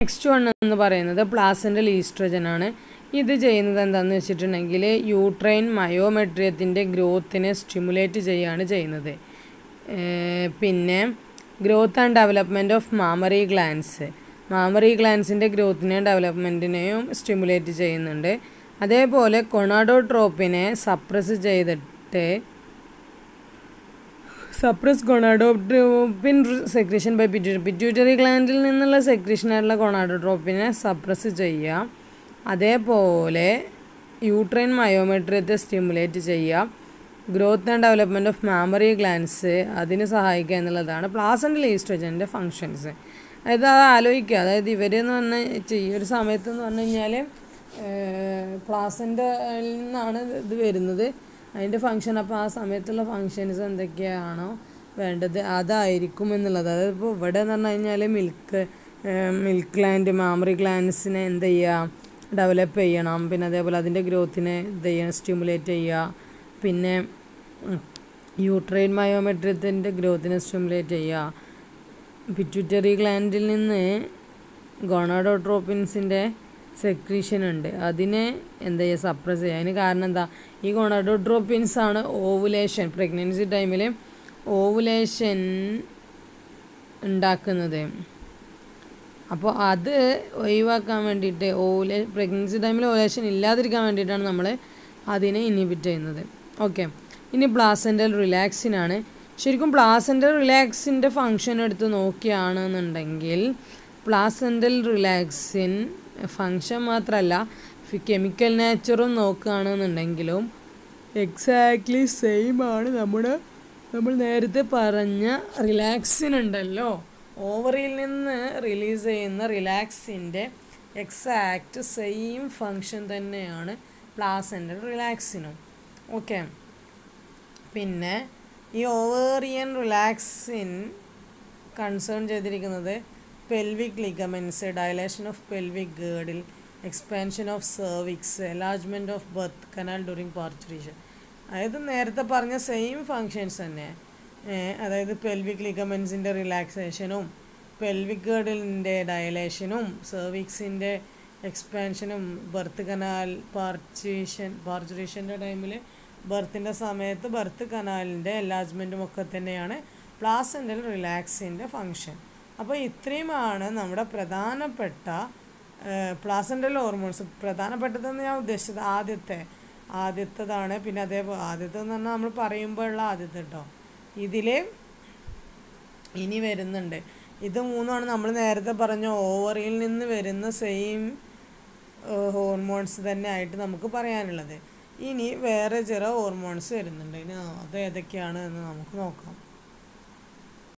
Next one എന്ന് പറയുന്നത് placental oestrogen ആണ്. ഇത് ചെയ്യുന്നത് എന്താണെന്ന് വെച്ചിട്ടുണ്ടെങ്കിൽ യൂട്രൈൻ മയോമെട്രിയത്തിൻ്റെ ഗ്രോത്തിനെ സ്റ്റിമുലേറ്റ് ചെയ്യുകയാണ് ചെയ്യുന്നത്. പിന്നെ growth and development of mammary glands, mammary ഗ്ലാൻസിൻ്റെ ഗ്രോത്തിനെയും ഡെവലപ്മെൻറ്റിനെയും സ്റ്റിമുലേറ്റ് ചെയ്യുന്നുണ്ട്. അതേപോലെ ഗൊണാഡോട്രോപ്പിനെ സപ്രസ് ചെയ്തിട്ട് suppress gonadotropin secretion by pituitary ഗ്ലാൻഡിൽ നിന്നുള്ള സെക്രീഷനായിട്ടുള്ള ഗൊണാഡോട്രോപ്പിനെ സപ്രസ് ചെയ്യുക. അതേപോലെ യൂട്രൈൻ മയോമെട്രിയത്തെ സ്റ്റിമുലേറ്റ് ചെയ്യുക. Growth and development of mammary glands അതിന് സഹായിക്കുക എന്നുള്ളതാണ് പ്ലാസൻ്റൽ ഈസ്ട്രജൻ്റെ ഫങ്ഷൻസ്. അതായത് അത് ആലോചിക്കുക, അതായത് ഇവരെന്ന് പറഞ്ഞാൽ ഈ ഒരു സമയത്ത് എന്ന് പറഞ്ഞു കഴിഞ്ഞാൽ പ്ലാസൻ്റയിൽ നിന്നാണ് ഇത് വരുന്നത്, അതിൻ്റെ ഫങ്ഷൻ. അപ്പോൾ ആ സമയത്തുള്ള ഫങ്ഷൻസ് എന്തൊക്കെയാണോ വേണ്ടത് അതായിരിക്കും എന്നുള്ളത്. അതായത് ഇപ്പോൾ ഇവിടെ എന്ന് പറഞ്ഞു കഴിഞ്ഞാൽ മിൽക്ക് ഗ്ലാൻഡ് മാമറി ഗ്ലാൻസിനെ എന്ത് ചെയ്യുക, ഡെവലപ്പ് ചെയ്യണം. പിന്നെ അതേപോലെ അതിൻ്റെ ഗ്രോത്തിനെ എന്ത് ചെയ്യണം, സ്റ്റിമുലേറ്റ് ചെയ്യുക. പിന്നെ യൂട്രൈൻ മയോമെട്രിയത്തിൻ്റെ ഗ്രോത്തിനെ സ്റ്റിമുലേറ്റ് ചെയ്യുക. പിറ്റ്യൂട്ടറി ഗ്ലാൻഡിൽ നിന്ന് ഗൊണാഡോട്രോപ്പിൻസിൻ്റെ സെക്രീഷൻ ഉണ്ട്, അതിനെ എന്താ ചെയ്യുക, സപ്രസ് ചെയ്യുക. അതിന് കാരണം എന്താ, ഈ ഗൊണാഡോട്രോപ്പിൻസാണ് ഓവുലേഷൻ, പ്രഗ്നൻസി ടൈമിൽ ഓവുലേഷൻ ഉണ്ടാക്കുന്നത്. അപ്പോൾ അത് ഒഴിവാക്കാൻ വേണ്ടിയിട്ട് പ്രഗ്നൻസി ടൈമിൽ ഓവുലേഷൻ ഇല്ലാതിരിക്കാൻ വേണ്ടിയിട്ടാണ് നമ്മൾ അതിനെ ഇൻഹിബിറ്റ് ചെയ്യുന്നത്. ഓക്കെ, ഇനി പ്ലാസൻ്റൽ റിലാക്സിനാണ്. ശരിക്കും പ്ലാസൻ്റൽ റിലാക്സിൻ്റെ ഫങ്ഷൻ എടുത്ത് നോക്കുകയാണെന്നുണ്ടെങ്കിൽ പ്ലാസൻ്റൽ റിലാക്സിൻ ഫങ്ഷൻ മാത്രമല്ല കെമിക്കൽ നേച്ചറും നോക്കുകയാണെന്നുണ്ടെങ്കിലും എക്സാക്ട്ലി സെയിം ആണ്. നമ്മൾ നേരത്തെ പറഞ്ഞ റിലാക്സിൻ ഉണ്ടല്ലോ, ഓവറിയിൽ നിന്ന് റിലീസ് ചെയ്യുന്ന റിലാക്സിൻ്റെ എക്സാക്റ്റ് സെയിം ഫങ്ഷൻ തന്നെയാണ് പ്ലാസൻ്റൽ റിലാക്സിനും. ഓക്കെ, പിന്നെ ഈ ഓവേറിയൻ റിലാക്സിൻ കൺസേൺ ചെയ്തിരിക്കുന്നത് pelvic ligaments, dilation of pelvic girdle, expansion of cervix, enlargement of birth canal during parturition. അതായത് നേരത്തെ പറഞ്ഞ സെയിം ഫങ്ഷൻസ് തന്നെ. അതായത് പെൽവിക് ലിഗമെൻറ്റ്സിൻ്റെ റിലാക്സേഷനും പെൽവിക് ഗേർഡിലിൻ്റെ ഡയലേഷനും സെർവിക്സിൻ്റെ എക്സ്പാൻഷനും ബർത്ത് കനാൽ പാർച്ചുറേഷൻ്റെ ടൈമിൽ ബർത്തിൻ്റെ സമയത്ത് ബർത്ത് കനാലിൻ്റെ എൻലാർജ്മെൻറ്റും ഒക്കെ തന്നെയാണ് പ്ലാസൻ്റൽ റിലാക്സിൻ്റെ ഫങ്ഷൻ. അപ്പോൾ ഇത്രയുമാണ് നമ്മുടെ പ്രധാനപ്പെട്ട പ്ലാസൻ്റൽ ഹോർമോൺസ്. പ്രധാനപ്പെട്ടതെന്ന് ഞാൻ ഉദ്ദേശിച്ചത് ആദ്യത്തേതാണ്. പിന്നെ അതേപോലെ ആദ്യത്തെന്ന് പറഞ്ഞാൽ നമ്മൾ പറയുമ്പോഴുള്ള ആദ്യത്തെ കേട്ടോ. ഇതിൽ ഇനി വരുന്നുണ്ട്, ഇത് മൂന്നുമാണ് നമ്മൾ നേരത്തെ പറഞ്ഞ ഓവറിയിൽ നിന്ന് വരുന്ന സെയിം ഹോർമോൺസ് തന്നെ ആയിട്ട് നമുക്ക് പറയാനുള്ളത്. ഇനി വേറെ ചില ഹോർമോൺസ് വരുന്നുണ്ട്, ഇനി അത് ഏതൊക്കെയാണ് എന്ന് നമുക്ക് നോക്കാം.